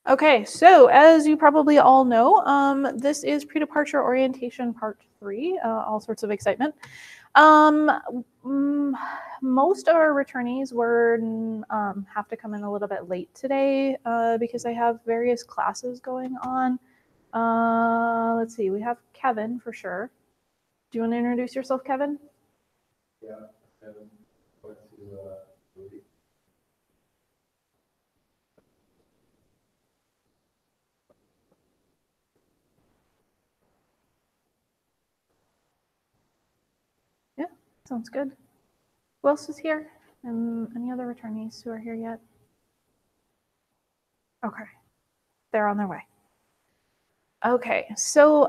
Okay, so as you probably all know, this is pre-departure orientation part 3, all sorts of excitement. Most of our returnees have to come in a little bit late today because I have various classes going on. Let's see, we have Kevin for sure. Do you want to introduce yourself, Kevin? Yeah, Kevin. Going to Rudy. Yeah, sounds good. Who else is here? And any other returnees who are here yet? Okay, they're on their way. Okay, so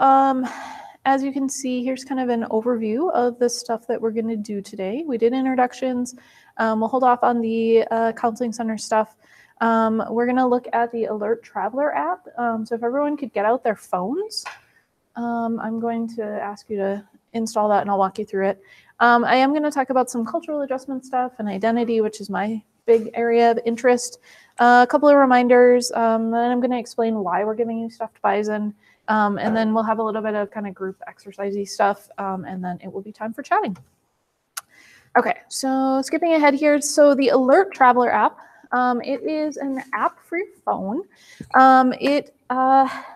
as you can see, here's kind of an overview of the stuff that we're going to do today. We did introductions. We'll hold off on the counseling center stuff. We're going to look at the Alert Traveler app. So if everyone could get out their phones, I'm going to ask you to install that and I'll walk you through it. I am going to talk about some cultural adjustment stuff and identity, which is my big area of interest. A couple of reminders, then I'm going to explain why we're giving you stuffed bison, and then we'll have a little bit of kind of group exercisey stuff, and then it will be time for chatting. Okay, so skipping ahead here, so the Alert Traveler app, it is an app for your phone. It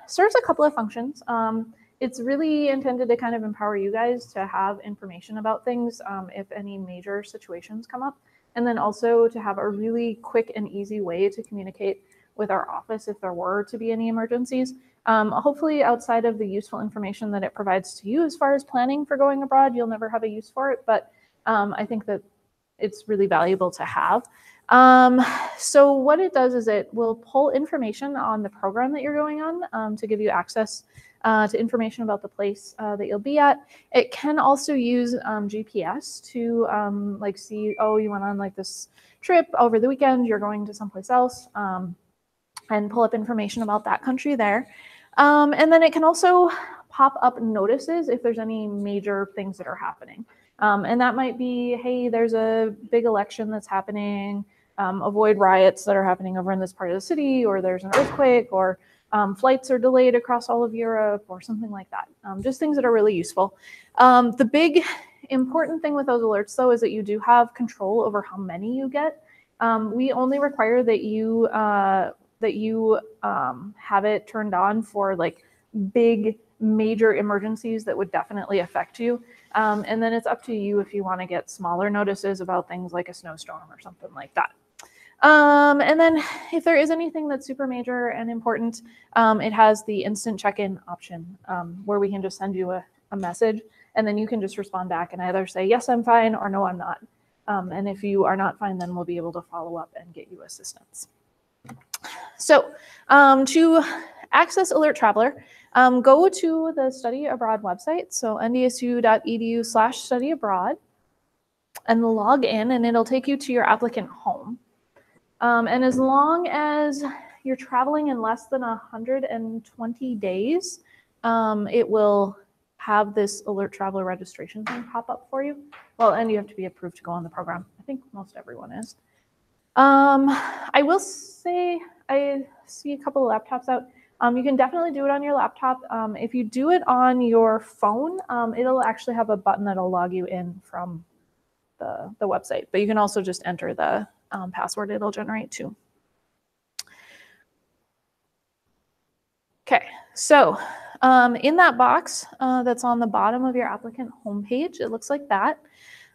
serves a couple of functions. It's really intended to kind of empower you guys to have information about things if any major situations come up, and then also to have a really quick and easy way to communicate with our office if there were to be any emergencies. Hopefully outside of the useful information that it provides to you as far as planning for going abroad, you'll never have a use for it, but I think that it's really valuable to have. So what it does is it will pull information on the program that you're going on to give you access to information about the place that you'll be at. It can also use GPS to like see, oh, you went on like this trip over the weekend, you're going to someplace else, and pull up information about that country there. And then it can also pop up notices if there's any major things that are happening. And that might be, hey, there's a big election that's happening, avoid riots that are happening over in this part of the city, or there's an earthquake, or flights are delayed across all of Europe, or something like that. Just things that are really useful. The big important thing with those alerts, though, is that you do have control over how many you get. We only require that you have it turned on for like big major emergencies that would definitely affect you. And then it's up to you if you want to get smaller notices about things like a snowstorm or something like that. And then if there is anything that's super major and important, it has the instant check-in option where we can just send you a message and then you can just respond back and either say, yes, I'm fine, or no, I'm not. And if you are not fine, then we'll be able to follow up and get you assistance. So to access Alert Traveler, go to the Study Abroad website, so ndsu.edu/studyabroad, and log in, and it'll take you to your applicant home. And as long as you're traveling in less than 120 days, it will have this Alert Traveler registration thing pop up for you. Well, and you have to be approved to go on the program. I think most everyone is. I will say I see a couple of laptops out. You can definitely do it on your laptop. If you do it on your phone, it'll actually have a button that'll log you in from the website, but you can also just enter the password it'll generate too. Okay, so in that box that's on the bottom of your applicant homepage, it looks like that.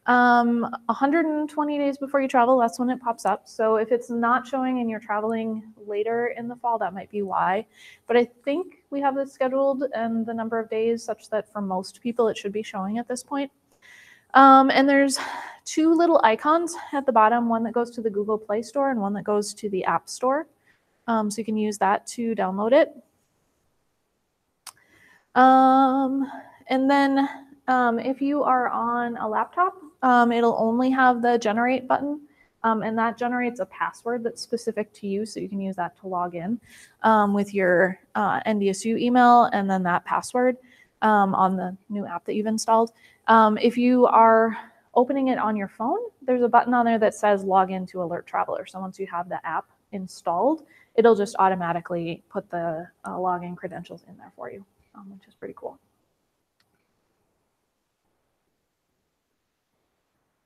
120 days before you travel, that's when it pops up. So if it's not showing and you're traveling later in the fall, that might be why. But I think we have this scheduled and the number of days such that for most people it should be showing at this point. And there's two little icons at the bottom, one that goes to the Google Play Store and one that goes to the App Store. So you can use that to download it. And then if you are on a laptop, it'll only have the generate button, and that generates a password that's specific to you, so you can use that to log in with your NDSU email and then that password on the new app that you've installed. If you are opening it on your phone, there's a button on there that says log in to Alert Traveler. So once you have the app installed, it'll just automatically put the login credentials in there for you, which is pretty cool.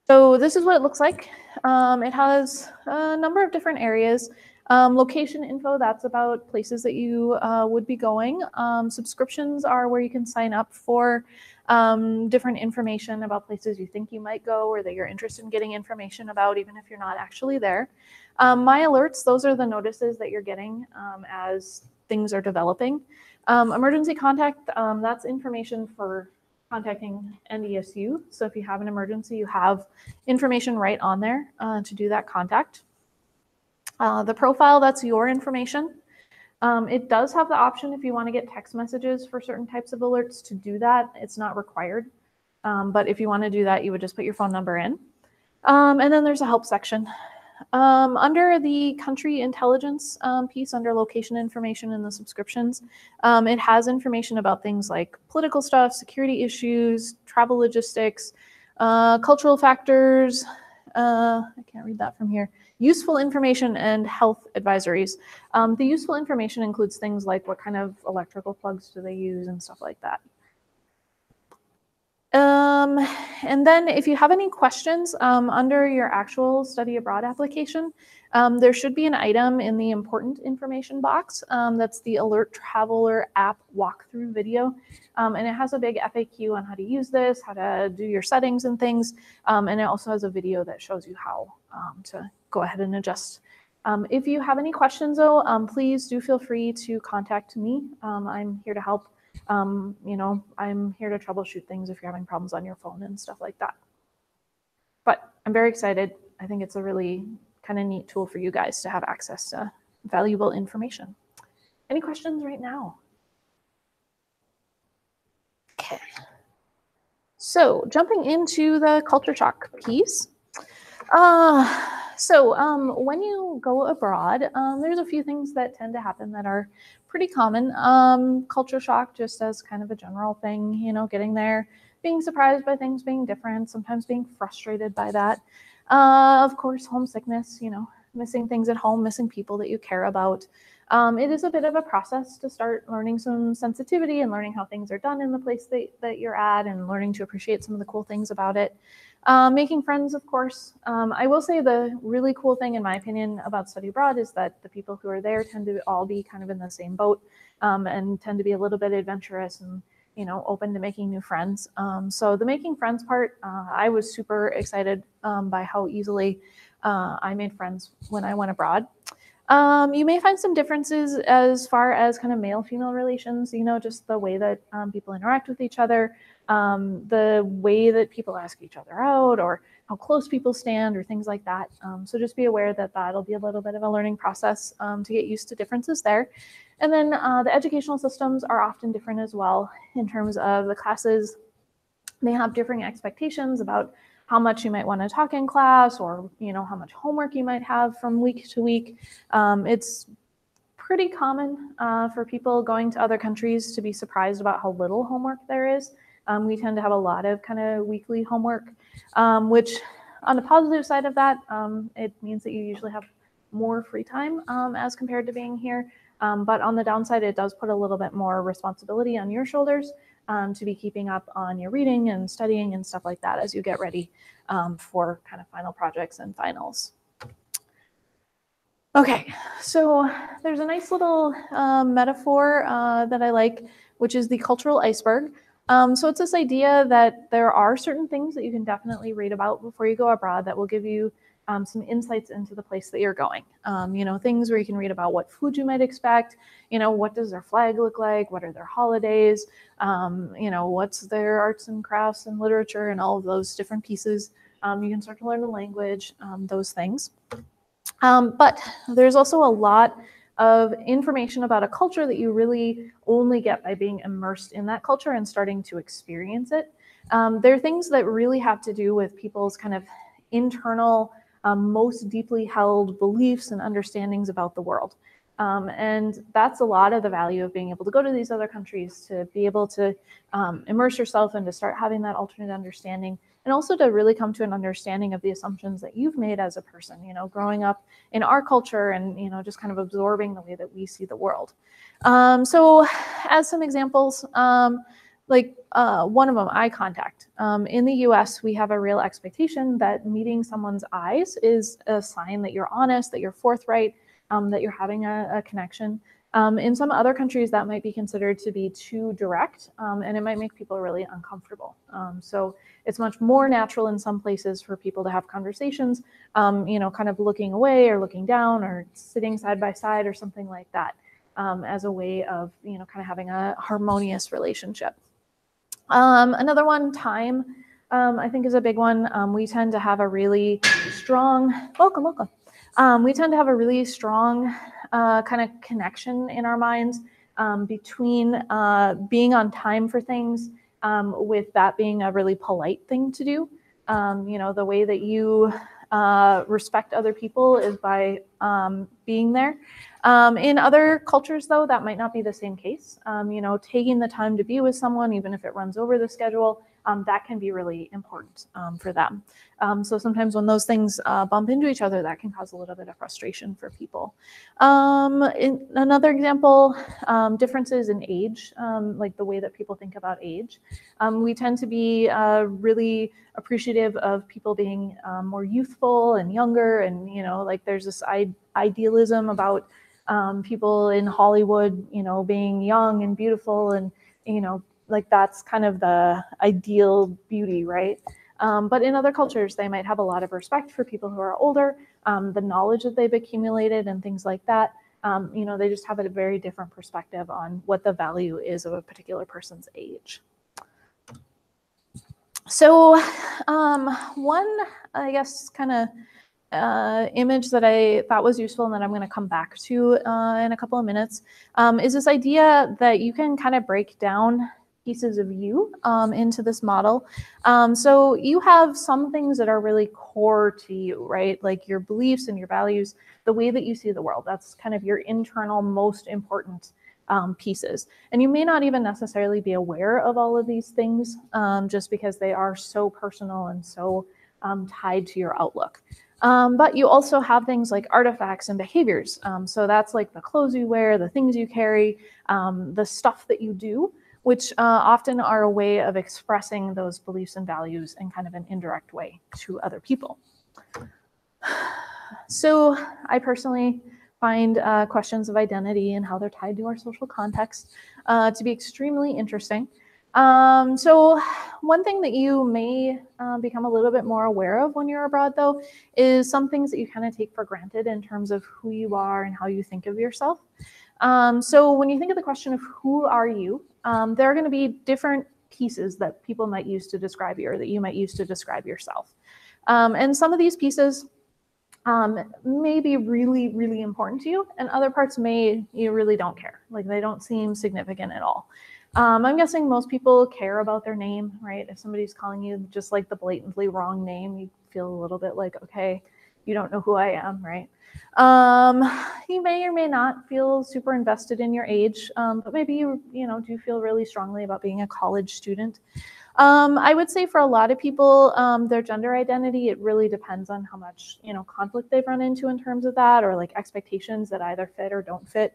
So this is what it looks like. It has a number of different areas. Location info, that's about places that you would be going. Subscriptions are where you can sign up for different information about places you think you might go or that you're interested in getting information about, even if you're not actually there. My alerts, those are the notices that you're getting as things are developing. Emergency contact, that's information for contacting NDSU. So if you have an emergency, you have information right on there to do that contact. The profile, that's your information. It does have the option if you want to get text messages for certain types of alerts to do that. It's not required. But if you want to do that, you would just put your phone number in. And then there's a help section. Under the country intelligence piece, under location information in the subscriptions, it has information about things like political stuff, security issues, travel logistics, cultural factors, I can't read that from here, useful information, and health advisories. The useful information includes things like what kind of electrical plugs do they use and stuff like that. And then if you have any questions under your actual study abroad application, there should be an item in the important information box. That's the Alert Traveler app walkthrough video. And it has a big FAQ on how to use this, how to do your settings and things. And it also has a video that shows you how to go ahead and adjust. If you have any questions though, please do feel free to contact me. I'm here to help. You know, I'm here to troubleshoot things if you're having problems on your phone and stuff like that. But I'm very excited. I think it's a really kind of neat tool for you guys to have access to valuable information. Any questions right now? Okay. So jumping into the culture shock piece. When you go abroad, there's a few things that tend to happen that are pretty common. Culture shock, just as kind of a general thing, you know, getting there, being surprised by things being different, sometimes being frustrated by that. Of course, homesickness, you know, missing things at home, missing people that you care about. It is a bit of a process to start learning some sensitivity and learning how things are done in the place that you're at and learning to appreciate some of the cool things about it. Making friends, of course. I will say the really cool thing, in my opinion, about study abroad is that the people who are there tend to all be kind of in the same boat and tend to be a little bit adventurous and, you know, open to making new friends. So the making friends part, I was super excited by how easily I made friends when I went abroad. You may find some differences as far as kind of male-female relations, you know, just the way that people interact with each other, the way that people ask each other out, or how close people stand, or things like that. So just be aware that that'll be a little bit of a learning process to get used to differences there. And then the educational systems are often different as well in terms of the classes. They have differing expectations about how much you might want to talk in class, or, you know, how much homework you might have from week to week. It's pretty common for people going to other countries to be surprised about how little homework there is. We tend to have a lot of kind of weekly homework, which on the positive side of that, it means that you usually have more free time as compared to being here. But on the downside, it does put a little bit more responsibility on your shoulders to be keeping up on your reading and studying and stuff like that as you get ready for kind of final projects and finals. Okay, so there's a nice little metaphor that I like, which is the cultural iceberg. So it's this idea that there are certain things that you can definitely read about before you go abroad that will give you some insights into the place that you're going. You know, things where you can read about what food you might expect, you know, what does their flag look like, what are their holidays, you know, what's their arts and crafts and literature and all of those different pieces. You can start to learn the language, those things. But there's also a lot of information about a culture that you really only get by being immersed in that culture and starting to experience it. There are things that really have to do with people's kind of internal, most deeply held beliefs and understandings about the world. And that's a lot of the value of being able to go to these other countries, to be able to immerse yourself and to start having that alternate understanding. and also to really come to an understanding of the assumptions that you've made as a person, you know, growing up in our culture and, you know, just kind of absorbing the way that we see the world. So as some examples, one of them, eye contact. In the US, we have a real expectation that meeting someone's eyes is a sign that you're honest, that you're forthright, that you're having a connection. In some other countries, that might be considered to be too direct, and it might make people really uncomfortable. So it's much more natural in some places for people to have conversations, you know, kind of looking away or looking down or sitting side by side or something like that, as a way of, you know, kind of having a harmonious relationship. Another one, time, I think is a big one. We tend to have a really strong, we tend to have a really strong kind of connection in our minds between being on time for things, with that being a really polite thing to do. You know, the way that you respect other people is by being there. In other cultures, though, that might not be the same case. You know, taking the time to be with someone, even if it runs over the schedule, that can be really important for them. So sometimes when those things bump into each other, that can cause a little bit of frustration for people. In another example, differences in age, like the way that people think about age. We tend to be really appreciative of people being more youthful and younger, and, you know, like there's this idealism about people in Hollywood, you know, being young and beautiful, and, you know, like that's kind of the ideal beauty, right? But in other cultures, they might have a lot of respect for people who are older, the knowledge that they've accumulated and things like that. You know, they just have a very different perspective on what the value is of a particular person's age. So one, I guess, kind of image that I thought was useful and that I'm going to come back to in a couple of minutes is this idea that you can kind of break down pieces of you into this model. So you have some things that are really core to you, right? Like your beliefs and your values, the way that you see the world. That's kind of your internal, most important pieces. And you may not even necessarily be aware of all of these things just because they are so personal and so tied to your outlook. But you also have things like artifacts and behaviors. So that's like the clothes you wear, the things you carry, the stuff that you do, which often are a way of expressing those beliefs and values in kind of an indirect way to other people. So I personally find questions of identity and how they're tied to our social context to be extremely interesting. So one thing that you may become a little bit more aware of when you're abroad, though, is some things that you kind of take for granted in terms of who you are and how you think of yourself. So when you think of the question of who are you, there are going to be different pieces that people might use to describe you or that you might use to describe yourself. And some of these pieces may be really, really important to you, and other parts you really don't care. Like they don't seem significant at all. I'm guessing most people care about their name, right? If somebody's calling you just like the blatantly wrong name, you feel a little bit like, okay, you don't know who I am, right? You may or may not feel super invested in your age, but maybe you do feel really strongly about being a college student. I would say for a lot of people, their gender identity, it really depends on how much, conflict they've run into in terms of that, or like expectations that either fit or don't fit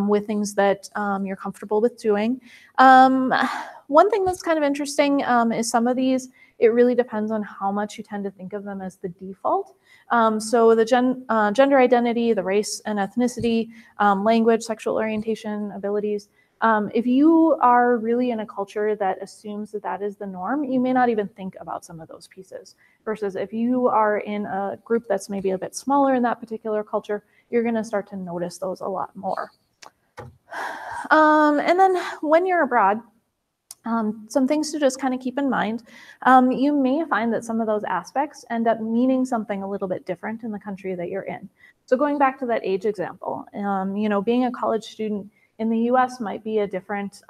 with things that you're comfortable with doing. One thing that's kind of interesting is some of these, it really depends on how much you tend to think of them as the default. So the gender identity, the race and ethnicity, language, sexual orientation, abilities. If you are really in a culture that assumes that that is the norm, you may not even think about some of those pieces. Versus if you are in a group that's maybe a bit smaller in that particular culture, you're going to start to notice those a lot more. And then when you're abroad, some things to just kind of keep in mind. You may find that some of those aspects end up meaning something a little bit different in the country that you're in. So going back to that age example, being a college student in the US might be a different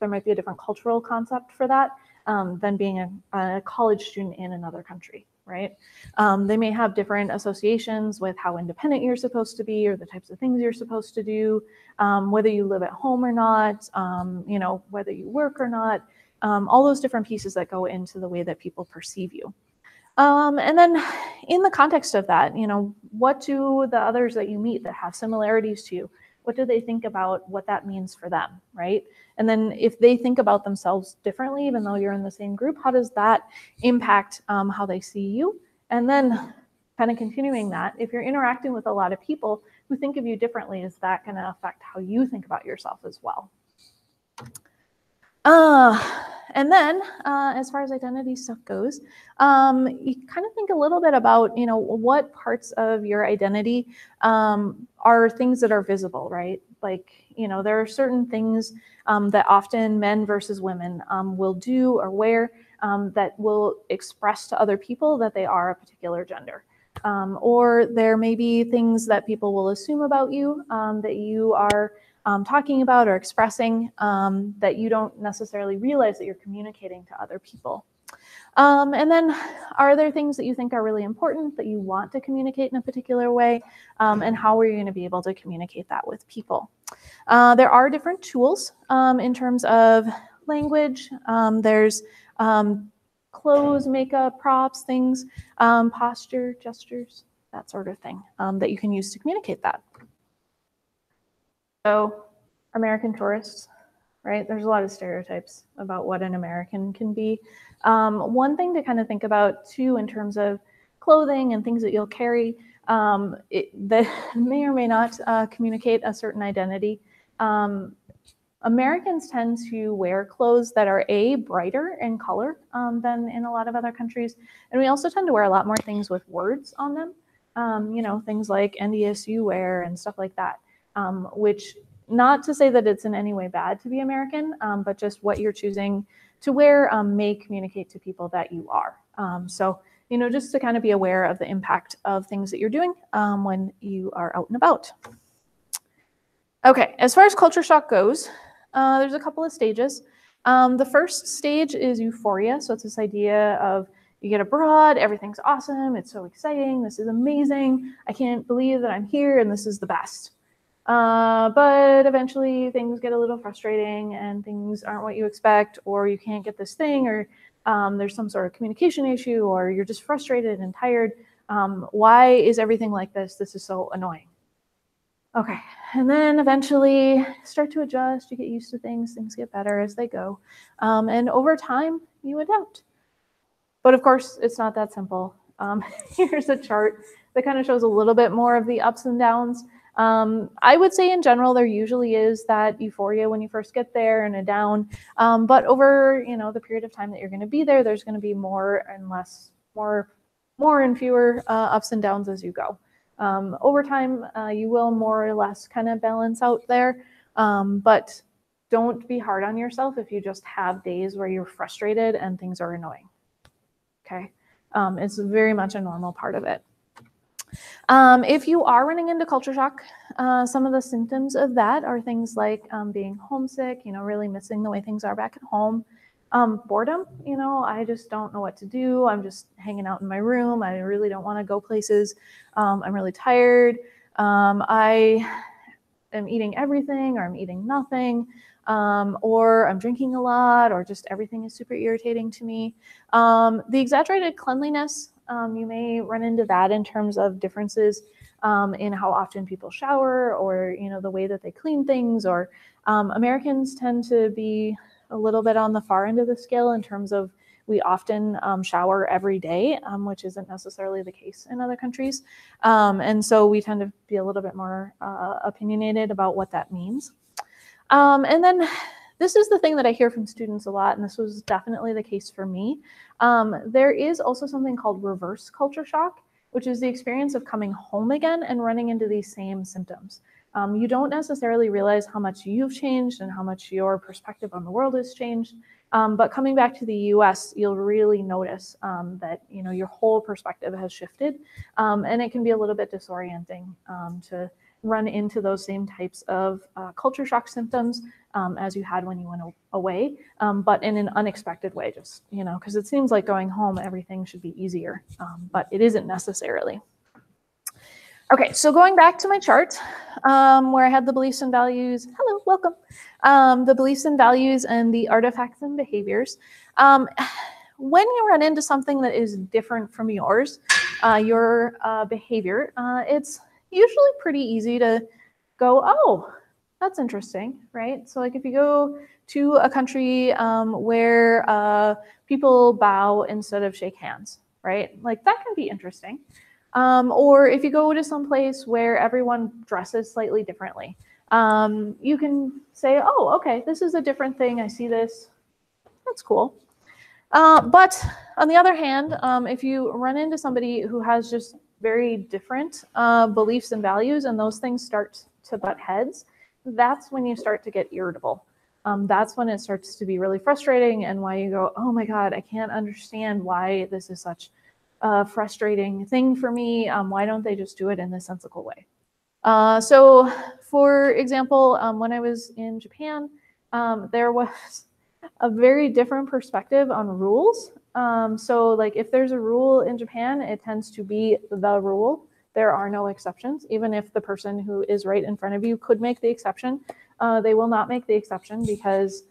there might be a different cultural concept for that than being a college student in another country, right? They may have different associations with how independent you're supposed to be or the types of things you're supposed to do, whether you live at home or not, whether you work or not. all those different pieces that go into the way that people perceive you. And then in the context of that, what do the others that you meet that have similarities to you, what do they think about what that means for them, right? And then if they think about themselves differently, even though you're in the same group, how does that impact how they see you? And then kind of continuing that, if you're interacting with a lot of people who think of you differently, is that going to affect how you think about yourself as well? And then as far as identity stuff goes, you kind of think a little bit about, what parts of your identity are things that are visible, right? Like, there are certain things that often men versus women will do or wear that will express to other people that they are a particular gender. Or there may be things that people will assume about you that you are talking about or expressing that you don't necessarily realize that you're communicating to other people. And then are there things that you think are really important that you want to communicate in a particular way? And how are you going to be able to communicate that with people? There are different tools in terms of language. There's clothes, makeup, props, things, posture, gestures, that sort of thing that you can use to communicate that. So American tourists, right? There's a lot of stereotypes about what an American can be. One thing to kind of think about too in terms of clothing and things that you'll carry that may or may not communicate a certain identity. Americans tend to wear clothes that are brighter in color than in a lot of other countries. And we also tend to wear a lot more things with words on them, things like NDSU wear and stuff like that, which not to say that it's in any way bad to be American, but just what you're choosing to wear may communicate to people that you are. So, just to kind of be aware of the impact of things that you're doing when you are out and about. Okay, as far as culture shock goes, there's a couple of stages. The first stage is euphoria. So it's this idea of you get abroad, everything's awesome, it's so exciting, this is amazing, I can't believe that I'm here and this is the best. But eventually things get a little frustrating and things aren't what you expect, or you can't get this thing, or there's some sort of communication issue, or you're just frustrated and tired. Why is everything like this? This is so annoying. Okay, and then eventually start to adjust, you get used to things get better as they go. And over time, you adapt. But of course, it's not that simple. Here's a chart that kind of shows a little bit more of the ups and downs. I would say in general, there usually is that euphoria when you first get there and a down. But over, the period of time that you're going to be there, there's going to be more and fewer ups and downs as you go. Over time, you will more or less kind of balance out there, but don't be hard on yourself if you just have days where you're frustrated and things are annoying. Okay, it's very much a normal part of it. If you are running into culture shock, some of the symptoms of that are things like being homesick, really missing the way things are back at home. Boredom, I just don't know what to do. I'm just hanging out in my room. I really don't want to go places. I'm really tired. I am eating everything, or I'm eating nothing, or I'm drinking a lot, or just everything is super irritating to me. The exaggerated cleanliness, you may run into that in terms of differences in how often people shower, or the way that they clean things, or Americans tend to be a little bit on the far end of the scale in terms of we often shower every day, which isn't necessarily the case in other countries. And so we tend to be a little bit more opinionated about what that means. And then this is the thing that I hear from students a lot, and this was definitely the case for me. There is also something called reverse culture shock, which is the experience of coming home again and running into these same symptoms. You don't necessarily realize how much you've changed and how much your perspective on the world has changed. But coming back to the US, you'll really notice that your whole perspective has shifted. And it can be a little bit disorienting to run into those same types of culture shock symptoms as you had when you went away, but in an unexpected way, just, because it seems like going home, everything should be easier, but it isn't necessarily. Okay, so going back to my chart, where I had the beliefs and values. Hello, welcome. The beliefs and values and the artifacts and behaviors. When you run into something that is different from yours, your behavior, it's usually pretty easy to go, oh, that's interesting, right? So like if you go to a country where people bow instead of shake hands, right? Like that can be interesting. Or if you go to some place where everyone dresses slightly differently, you can say, oh, okay, this is a different thing. I see this. That's cool. But on the other hand, if you run into somebody who has just very different beliefs and values and those things start to butt heads, that's when you start to get irritable. That's when it starts to be really frustrating and why you go, oh my God, I can't understand why this is such a frustrating thing for me. Why don't they just do it in a sensible way? So for example, when I was in Japan, there was a very different perspective on rules. So like if there's a rule in Japan, it tends to be the rule. There are no exceptions. Even if the person who is right in front of you could make the exception, they will not make the exception because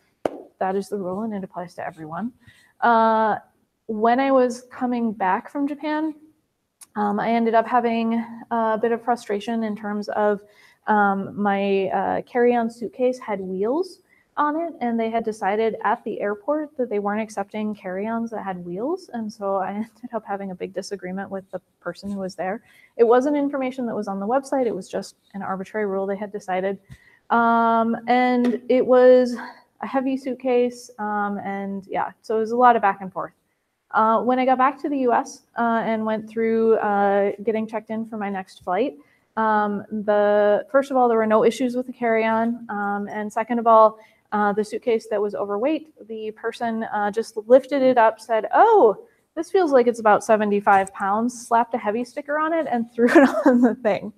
that is the rule and it applies to everyone. When I was coming back from Japan, I ended up having a bit of frustration in terms of my carry-on suitcase had wheels on it, and they had decided at the airport that they weren't accepting carry-ons that had wheels, and so I ended up having a big disagreement with the person who was there. It wasn't information that was on the website, it was just an arbitrary rule they had decided. And it was a heavy suitcase, and yeah, so it was a lot of back and forth. When I got back to the US and went through getting checked in for my next flight, first of all, there were no issues with the carry-on, and second of all, the suitcase that was overweight, the person just lifted it up, said, oh, this feels like it's about 75 pounds, slapped a heavy sticker on it and threw it on the thing,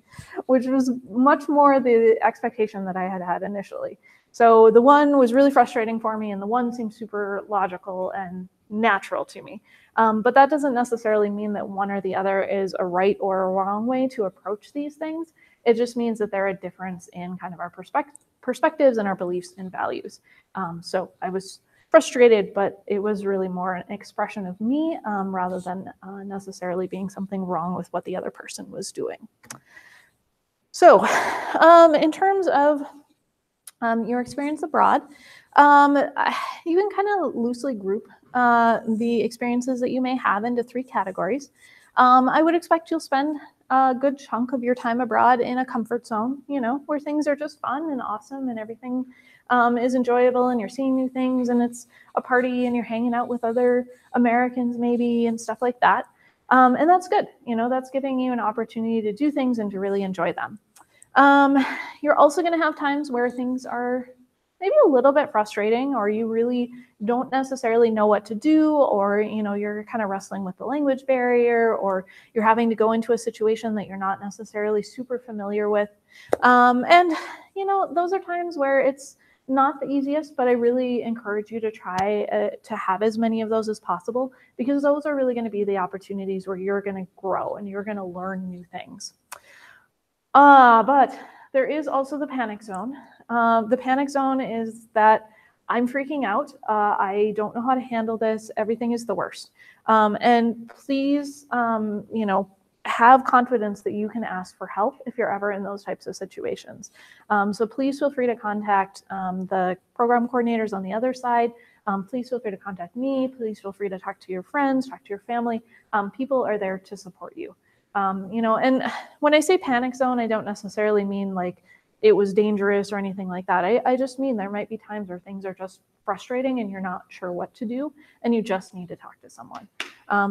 which was much more the expectation that I had had initially. So the one was really frustrating for me and the one seemed super logical and natural to me. But that doesn't necessarily mean that one or the other is a right or a wrong way to approach these things. It just means that they're a difference in kind of our perspectives and our beliefs and values. So I was frustrated, but it was really more an expression of me rather than necessarily being something wrong with what the other person was doing. So in terms of your experience abroad, you can kind of loosely group the experiences that you may have into 3 categories. I would expect you'll spend a good chunk of your time abroad in a comfort zone, you know, where things are just fun and awesome and everything is enjoyable and you're seeing new things and it's a party and you're hanging out with other Americans maybe and stuff like that. And that's good, you know, that's giving you an opportunity to do things and to really enjoy them. You're also going to have times where things are maybe a little bit frustrating or you really don't necessarily know what to do, or you know, you're kind of wrestling with the language barrier, or you're having to go into a situation that you're not necessarily super familiar with. And you know, those are times where it's not the easiest, but I really encourage you to try to have as many of those as possible, because those are really going to be the opportunities where you're going to grow and you're going to learn new things. But there is also the panic zone. The panic zone is that I'm freaking out. I don't know how to handle this. Everything is the worst. And please, you know, have confidence that you can ask for help if you're ever in those types of situations. So please feel free to contact the program coordinators on the other side. Please feel free to contact me. Please feel free to talk to your friends, talk to your family. People are there to support you. You know, and when I say panic zone, I don't necessarily mean like it was dangerous or anything like that. I just mean there might be times where things are just frustrating and you're not sure what to do and you just need to talk to someone.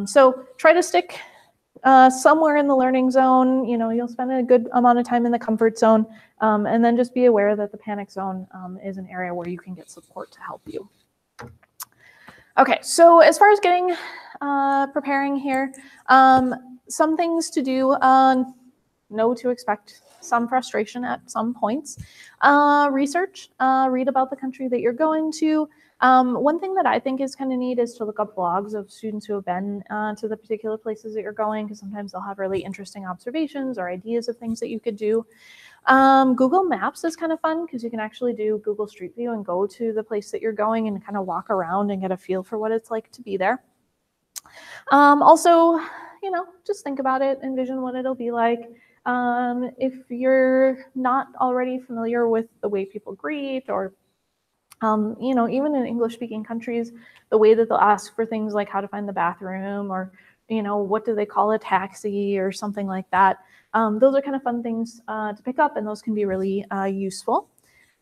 So try to stick somewhere in the learning zone. You know, you'll spend a good amount of time in the comfort zone, and then just be aware that the panic zone is an area where you can get support to help you. Okay, so as far as getting preparing here, some things to do, know to expect some frustration at some points. Research, read about the country that you're going to. One thing that I think is kind of neat is to look up blogs of students who have been to the particular places that you're going, because sometimes they'll have really interesting observations or ideas of things that you could do. Google Maps is kind of fun because you can actually do Google Street View and go to the place that you're going and kind of walk around and get a feel for what it's like to be there. Also, you know, just think about it, envision what it'll be like. If you're not already familiar with the way people greet, or you know, even in English-speaking countries, the way that they'll ask for things like how to find the bathroom, or, you know, what do they call a taxi or something like that. Those are kind of fun things to pick up, and those can be really useful.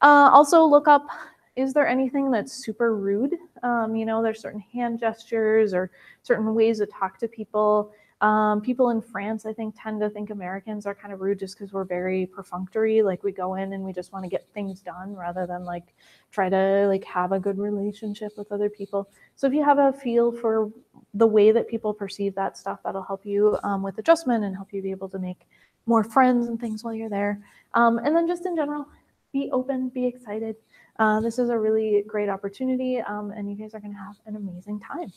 Also look up, is there anything that's super rude? You know, there's certain hand gestures or certain ways to talk to people. People in France, I think, tend to think Americans are kind of rude just because we're very perfunctory. Like, we go in and we just want to get things done rather than like try to like have a good relationship with other people. So if you have a feel for the way that people perceive that stuff, that'll help you with adjustment and help you be able to make more friends and things while you're there. And then just in general, be open, be excited. This is a really great opportunity, and you guys are going to have an amazing time.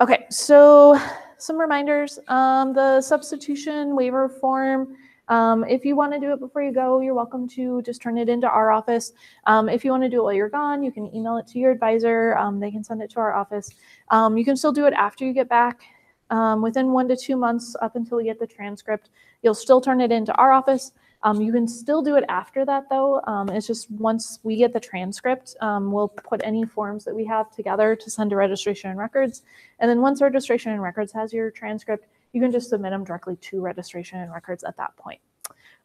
Okay, so some reminders. The substitution waiver form, if you want to do it before you go, you're welcome to just turn it into our office. If you want to do it while you're gone, you can email it to your advisor. They can send it to our office. You can still do it after you get back. Within 1 to 2 months, up until we get the transcript, you'll still turn it into our office. You can still do it after that, though. It's just once we get the transcript, we'll put any forms that we have together to send to Registration and Records. And then once Registration and Records has your transcript, you can just submit them directly to Registration and Records at that point.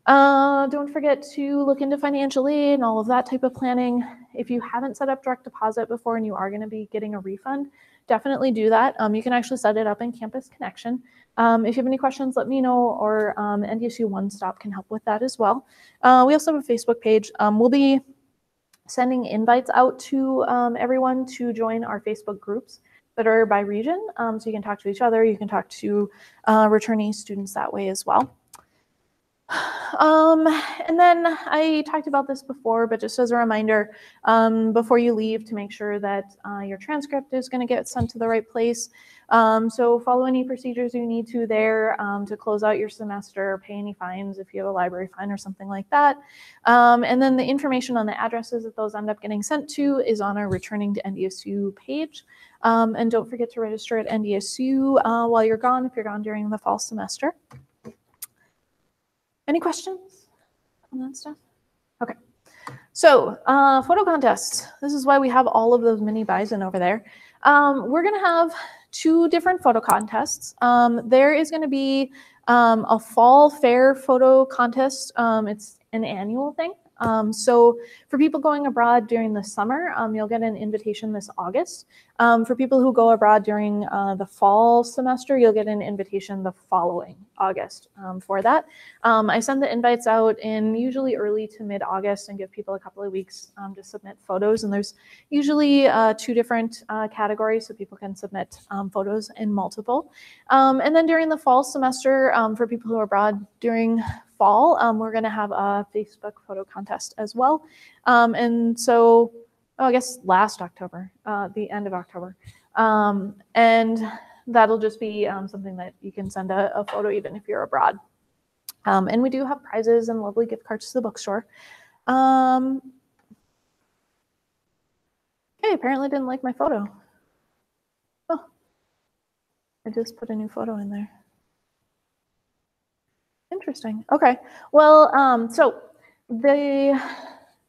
Don't forget to look into financial aid and all of that type of planning. If you haven't set up direct deposit before and you are going to be getting a refund, definitely do that. You can actually set it up in Campus Connection. If you have any questions, let me know, or NDSU One Stop can help with that as well. We also have a Facebook page. We'll be sending invites out to everyone to join our Facebook groups that are by region. So you can talk to each other. You can talk to returning students that way as well. And then I talked about this before, but just as a reminder, before you leave, to make sure that your transcript is going to get sent to the right place. So follow any procedures you need to there to close out your semester, pay any fines if you have a library fine or something like that. And then the information on the addresses that those end up getting sent to is on our Returning to NDSU page. And don't forget to register at NDSU while you're gone, if you're gone during the fall semester. Any questions on that stuff? Okay. So photo contests. This is why we have all of those mini bison over there. We're going to have 2 different photo contests. There is going to be a fall fair photo contest. It's an annual thing. So for people going abroad during the summer, you'll get an invitation this August. For people who go abroad during the fall semester, you'll get an invitation the following August for that. I send the invites out in usually early to mid-August and give people a couple of weeks to submit photos. And there's usually 2 different categories, so people can submit photos in multiple. And then during the fall semester, for people who are abroad during fall, we're going to have a Facebook photo contest as well. And so, I guess last October, the end of October. And that'll just be something that you can send a photo even if you're abroad. And we do have prizes and lovely gift cards to the bookstore. Okay, apparently didn't like my photo. Oh, I just put a new photo in there. Interesting. Okay. Well, so the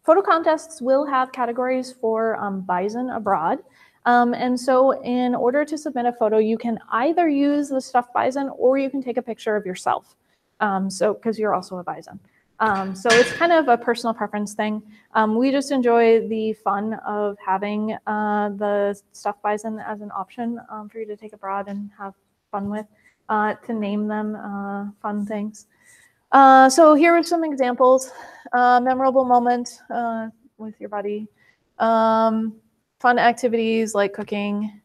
photo contests will have categories for bison abroad. And so in order to submit a photo, you can either use the stuffed bison or you can take a picture of yourself. So because you're also a bison. So it's kind of a personal preference thing. We just enjoy the fun of having the stuffed bison as an option for you to take abroad and have fun with, to name them fun things. So here are some examples. Memorable moment with your buddy. Fun activities like cooking.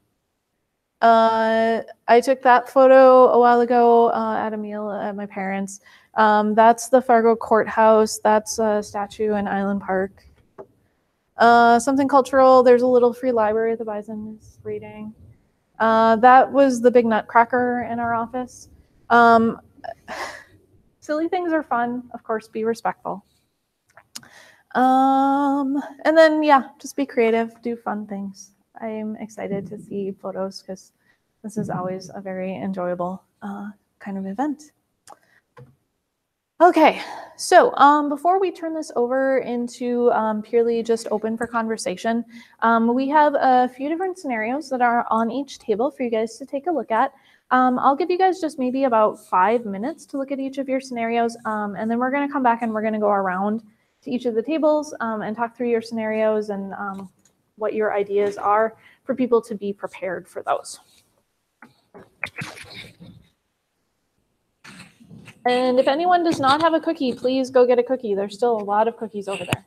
I took that photo a while ago at a meal at my parents'. That's the Fargo Courthouse. That's a statue in Island Park. Something cultural, there's a little free library the Bison is reading. That was the big nutcracker in our office. Silly things are fun. Of course, be respectful. And then, yeah, just be creative, do fun things. I'm excited to see photos because this is always a very enjoyable kind of event. Okay, so before we turn this over into purely just open for conversation, we have a few different scenarios that are on each table for you guys to take a look at. I'll give you guys just maybe about 5 minutes to look at each of your scenarios, and then we're going to come back and we're going to go around to each of the tables and talk through your scenarios and what your ideas are for people to be prepared for those. And if anyone does not have a cookie, please go get a cookie. There's still a lot of cookies over there.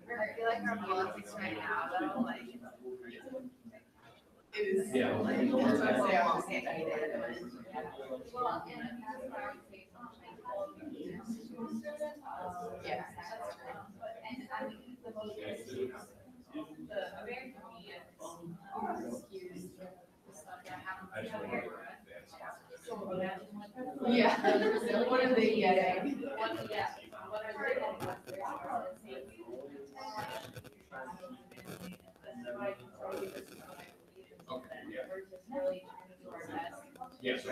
I feel like our politics right now, though, like, is yeah, like, that's what I say, I'm saying either. Well, and that's why I would say yeah, that's true. And I mean, the most the American media skews the stuff that happens in America. So imagine what. Yeah. What are they getting? What are they Yes. I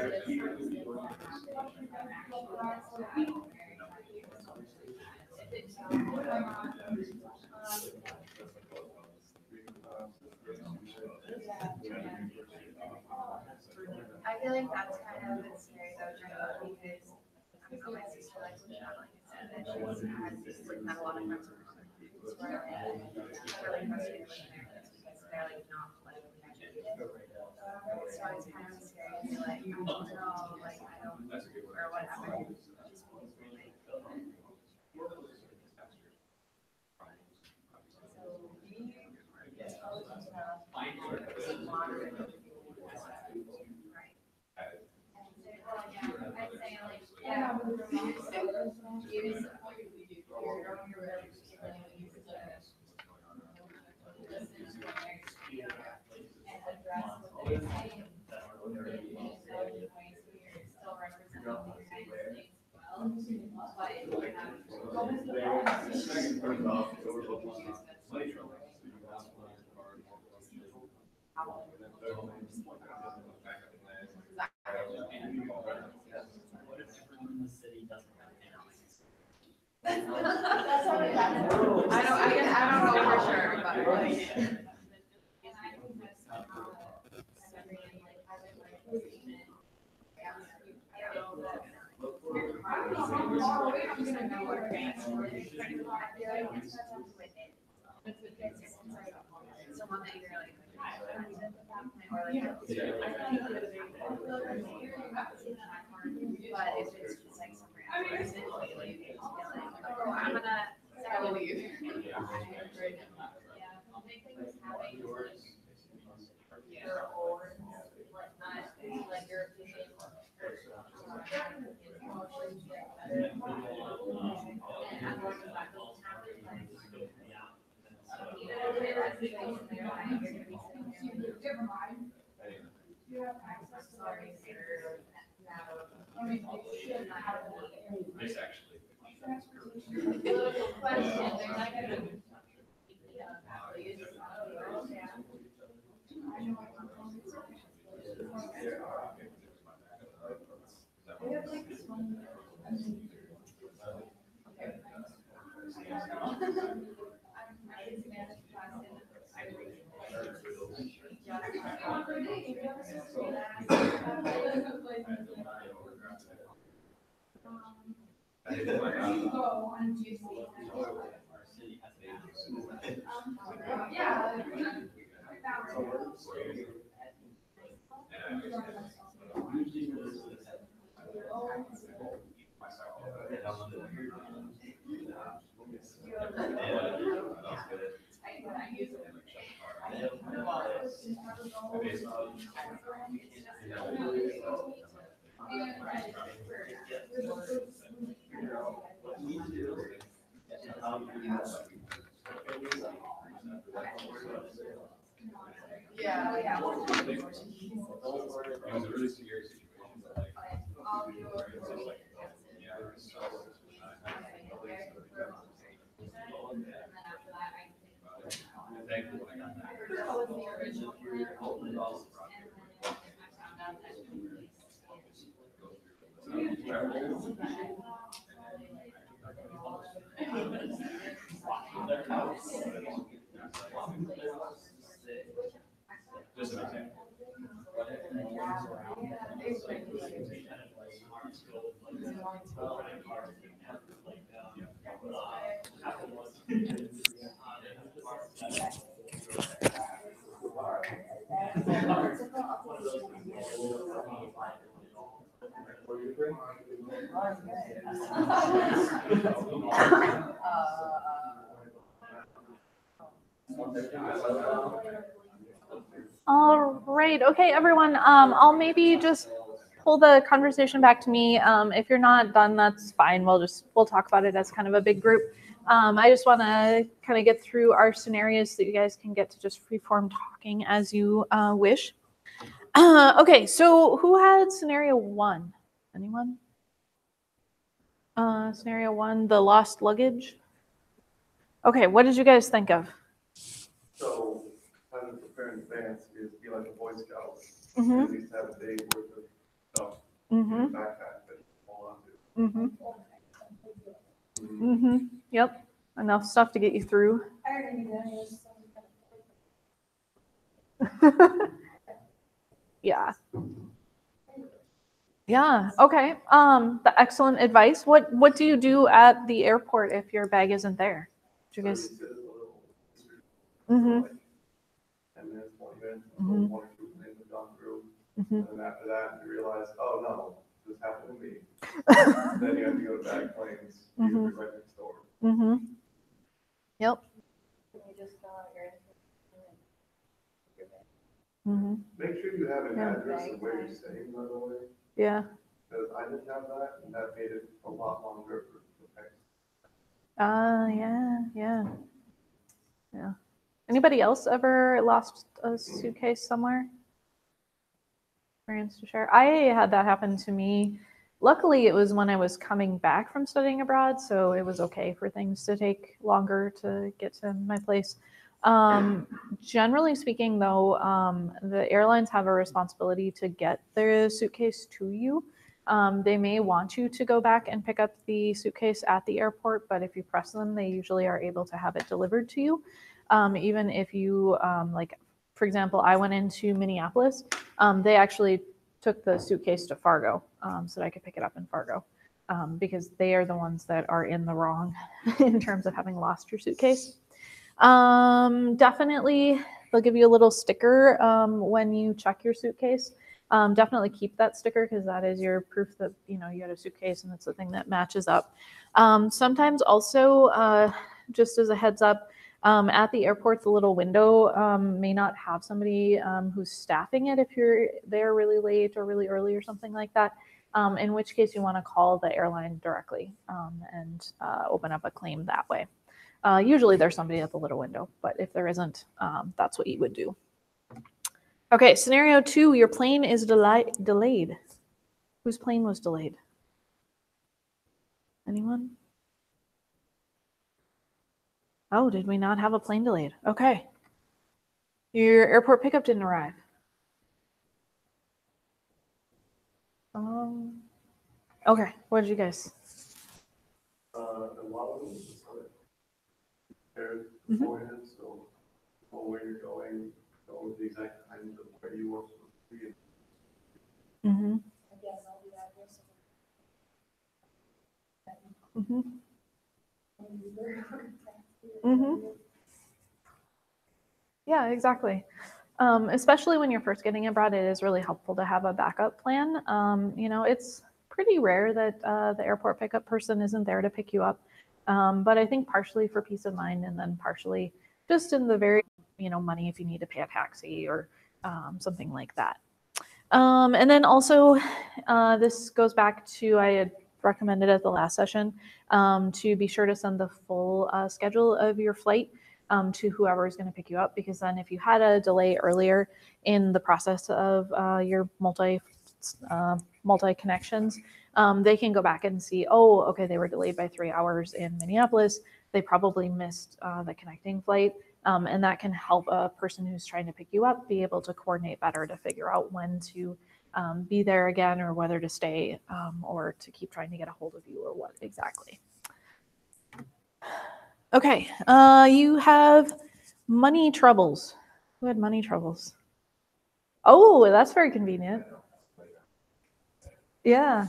feel like that's kind of the scenario that we're trying to because I know my sister likes to travel, like I said, and she has like not a lot of friends who are really frustrated with Americans because they're like not politically educated. So it's kind of scary to be like, I don't know, like I don't, or whatever. I don't know for sure, but like. Someone that you're like, or like, but if it's just like some random person, like, oh, I'm gonna leave. Yeah, I think things having your own, like, not like your opinion. This actually. Political question, they're not gonna. Yeah, yeah. It was a really scary situation, but like, it was like, yeah, it was so. Thankfully, when I got back. Just an example. All right. Okay, everyone. I'll maybe just pull the conversation back to me. If you're not done, that's fine. We'll talk about it as kind of a big group. I just want to kind of get through our scenarios so that you guys can get to just freeform talking as you wish. Okay, so who had scenario 1? Anyone? Scenario 1, the lost luggage. Okay, what did you guys think of? So, how to prepare in advance is be like a Boy Scout. Mm-hmm. At least have a day worth of stuff Mm-hmm. in the backpack that you hold on to. Mm-hmm. Mm-hmm. Yep. Enough stuff to get you through. Yeah. Yeah. Okay. The excellent advice. What do you do at the airport if your bag isn't there? Do you guys? So you sit at a little Mm-hmm. like 10 minutes, 20 minutes, Mhm. 1 or 2 things have gone through. Mm-hmm. And then after that, you realize, oh no, this happened to me. Then you have to go to bag claims, Mhm. usually right next door. Mm-hmm. Yep. Mm-hmm. Make sure you have an Yeah. address of where you're staying, by the way, Yeah. because I didn't have that, and that made it a lot longer for the text. Yeah. Anybody else ever lost a suitcase somewhere? Experience to share? I had that happen to me. Luckily, it was when I was coming back from studying abroad, so it was okay for things to take longer to get to my place. Generally speaking, though, the airlines have a responsibility to get their suitcase to you. They may want you to go back and pick up the suitcase at the airport, but if you press them, they usually are able to have it delivered to you. Even if you, like, for example, I went into Minneapolis, they actually took the suitcase to Fargo so that I could pick it up in Fargo. because they are the ones that are in the wrong in terms of having lost your suitcase. Definitely, they'll give you a little sticker when you check your suitcase. Definitely keep that sticker because that is your proof that you had a suitcase and it's the thing that matches up. Sometimes also, just as a heads up, at the airport, the little window may not have somebody who's staffing it if you're there really late or really early or something like that. In which case you want to call the airline directly and open up a claim that way. Usually there's somebody at the little window, but if there isn't, that's what you would do. Okay, scenario 2, your plane is delayed. Whose plane was delayed? Anyone? Oh, did we not have a plane delayed? Okay. Your airport pickup didn't arrive. Okay, what did you guys? A lot of them just sort of prepared beforehand, so know where you're going, know the exact times of where you are supposed to be. Mm-hmm. Mm-hmm. Mm-hmm. Yeah, exactly. Especially when you're first getting abroad, it is really helpful to have a backup plan. It's pretty rare that the airport pickup person isn't there to pick you up. But I think partially for peace of mind and then partially just in the very, money if you need to pay a taxi or something like that. And then also, this goes back to, I had recommended at the last session, to be sure to send the full schedule of your flight to whoever is going to pick you up, because then if you had a delay earlier in the process of your multi connections, they can go back and see, oh, okay, they were delayed by 3 hours in Minneapolis. They probably missed the connecting flight. And that can help a person who's trying to pick you up be able to coordinate better to figure out when to be there again or whether to stay or to keep trying to get a hold of you or what exactly. Okay, you have money troubles. Who had money troubles? Oh, that's very convenient. Yeah.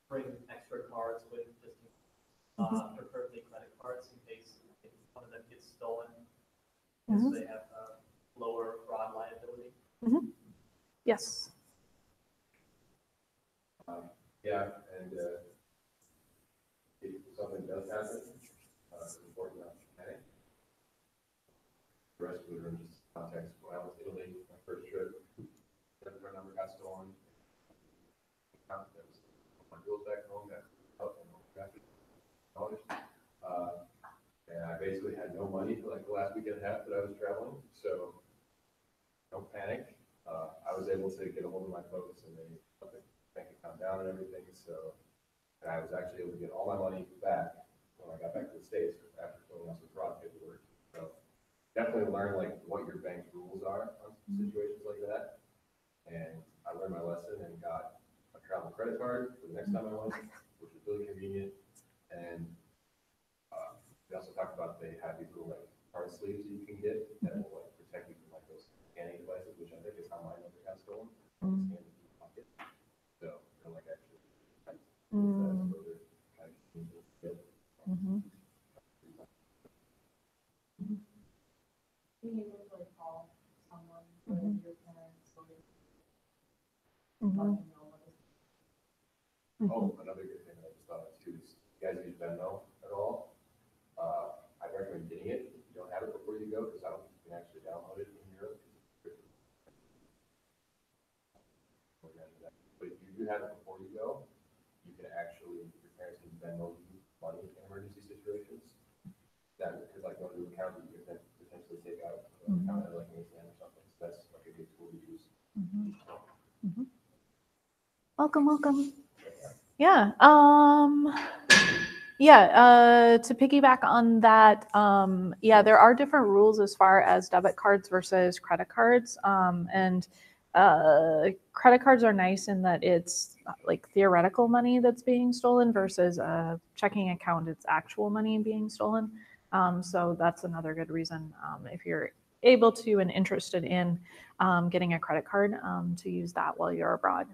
Bring extra cards with just preferably credit cards in case if one of them gets stolen, so they have lower fraud liability. Yes. Yeah, and if something does happen, it's important not to panic. The rest of the room just context. When I was in Italy, my first trip, my number got stolen. That was my bills back home, got up and $50. And I basically had no money for like the last week and a half that I was traveling, so don't panic. I was able to get a hold of my folks and they put the bank account down and everything, so and I was actually able to get all my money back when I got back to the States after filling out some fraud paperwork. So definitely learn like what your bank's rules are on situations like that. And I learned my lesson and got a travel credit card for the next time I went, which was really convenient. And we also talked about they have these little like card sleeves that you can get that will like protect you from like those scanning devices, which I think is how my number got stolen. So they're like actually Being able to like call someone, your parents, or Oh, another good thing that I just thought of too is you guys use Venmo at all? I recommend getting it if you don't have it before you go, because I don't think you can actually download it in Europe. But if you do have it before you go, you can actually, your parents can Venmo you money in emergency situations. That because like go to an account that you can potentially take out an account at like an ATM or something. So that's like a good tool to use. Welcome. Yeah. To piggyback on that, there are different rules as far as debit cards versus credit cards. And credit cards are nice in that it's like theoretical money that's being stolen versus a checking account, it's actual money being stolen. So that's another good reason if you're able to and interested in getting a credit card to use that while you're abroad.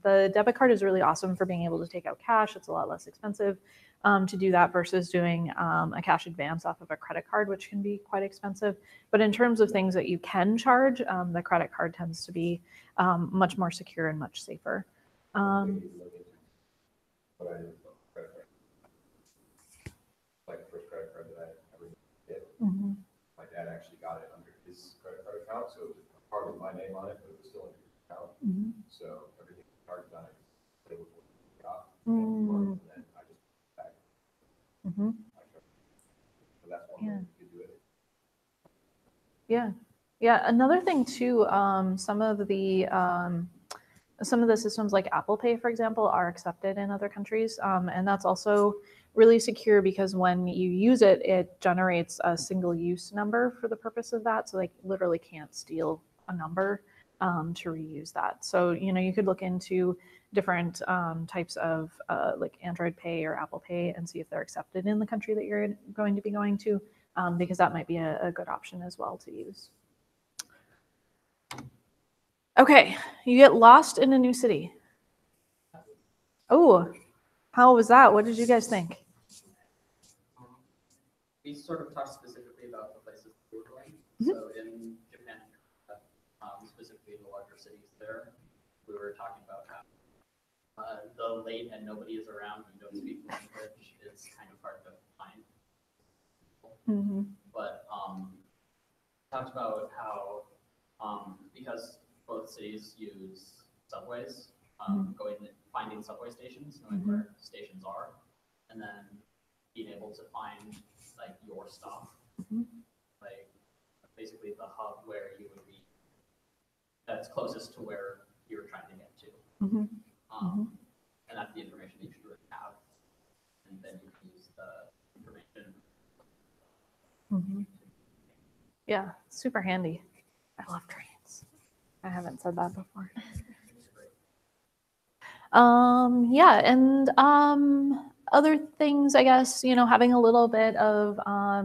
The debit card is really awesome for being able to take out cash. It's a lot less expensive to do that versus doing a cash advance off of a credit card, which can be quite expensive. But in terms of things that you can charge, the credit card tends to be much more secure and much safer. What I did with credit card. Like the first credit card that I ever did, my dad actually got it under his credit card account, so it was part of my name on it, but it was still under his account. So everything was charged on it. It was what we got, and then I just back. So that's one way you could do it. Yeah. Another thing too, some of the systems like Apple Pay, for example, are accepted in other countries, and that's also really secure because when you use it, it generates a single-use number for the purpose of that. So they literally can't steal a number to reuse that. So you could look into different types of like Android Pay or Apple Pay and see if they're accepted in the country that you're going to be going to, because that might be a good option as well to use. Okay, you get lost in a new city. Oh, how was that? What did you guys think? We sort of talked specifically about the places we were going. So in Japan, specifically in the larger cities there, we were talking about how the late and nobody is around and don't speak the language is kind of hard to find. But talked about how because both cities use subways, finding subway stations, knowing where stations are, and then being able to find like your stop, like basically the hub where you would be that's closest to where you were trying to get to. And that's the information that you should really have, and then you can use the information. Yeah, super handy. I love trains. I haven't said that before. Yeah, and other things, I guess, having a little bit of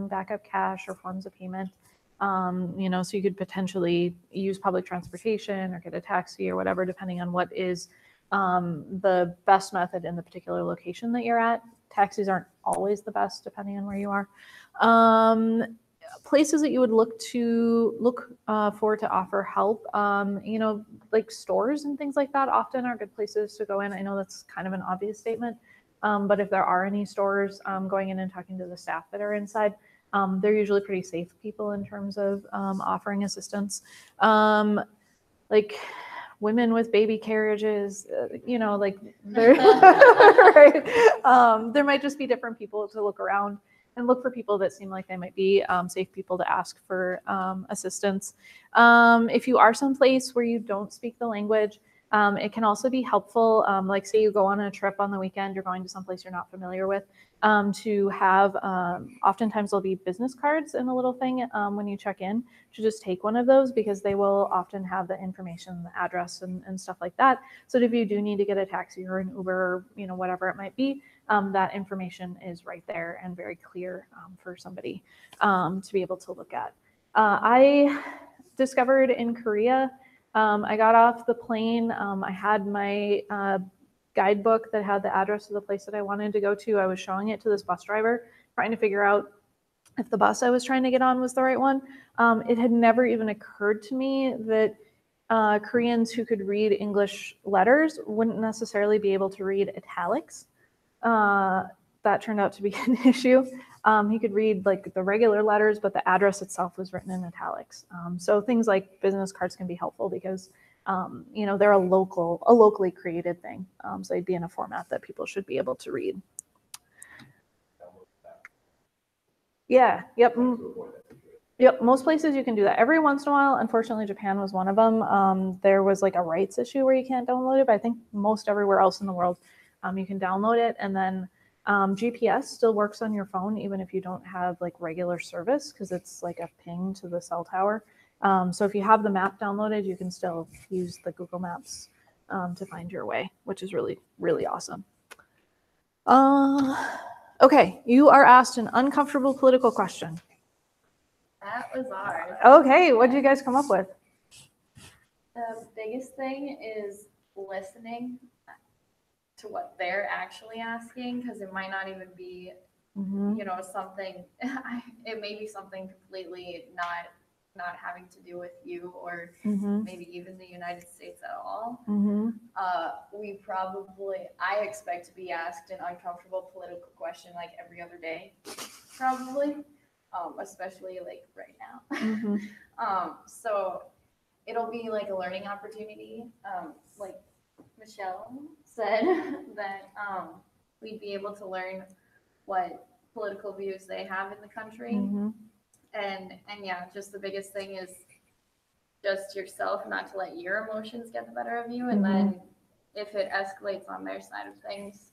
backup cash or forms of payment, so you could potentially use public transportation or get a taxi or whatever, depending on what is the best method in the particular location that you're at. Taxis aren't always the best, depending on where you are. Places that you would look for to offer help, like stores and things like that often are good places to go in. I know that's kind of an obvious statement, but if there are any stores, going in and talking to the staff that are inside, they're usually pretty safe people in terms of offering assistance. Like women with baby carriages, like right? There might just be different people to look around and look for people that seem like they might be safe people to ask for assistance. If you are someplace where you don't speak the language, it can also be helpful, like say you go on a trip on the weekend, you're going to someplace you're not familiar with, to have, oftentimes there'll be business cards in a little thing when you check in, to just take one of those because they will often have the information, the address and stuff like that. So if you do need to get a taxi or an Uber, or whatever it might be, that information is right there and very clear for somebody to be able to look at. I discovered in Korea, I got off the plane, I had my guidebook that had the address of the place that I wanted to go to. I was showing it to this bus driver, trying to figure out if the bus I was trying to get on was the right one. It had never even occurred to me that Koreans who could read English letters wouldn't necessarily be able to read italics. That turned out to be an issue. He could read like the regular letters, but the address itself was written in italics. So things like business cards can be helpful because they're a locally created thing. So they'd be in a format that people should be able to read. Yeah. Yep. Yep. Most places you can do that. Every once in a while, unfortunately, Japan was one of them. There was like a rights issue where you can't download it, but I think most everywhere else in the world, you can download it. And then GPS still works on your phone, even if you don't have like regular service, because it's like a ping to the cell tower. So if you have the map downloaded, you can still use the Google Maps to find your way, which is really, really awesome. Okay, you are asked an uncomfortable political question. That was ours. Okay, what did you guys come up with? The biggest thing is listening to what they're actually asking, because it might not even be, Mm-hmm. you know, something, it may be something completely not having to do with you or Mm-hmm. maybe even the United States at all. Mm-hmm. I expect to be asked an uncomfortable political question like every other day, probably, especially like right now. Mm-hmm. So it'll be like a learning opportunity. Like Michelle said, that we'd be able to learn what political views they have in the country. Mm-hmm. And yeah, just the biggest thing is just yourself, not to let your emotions get the better of you. And then if it escalates on their side of things,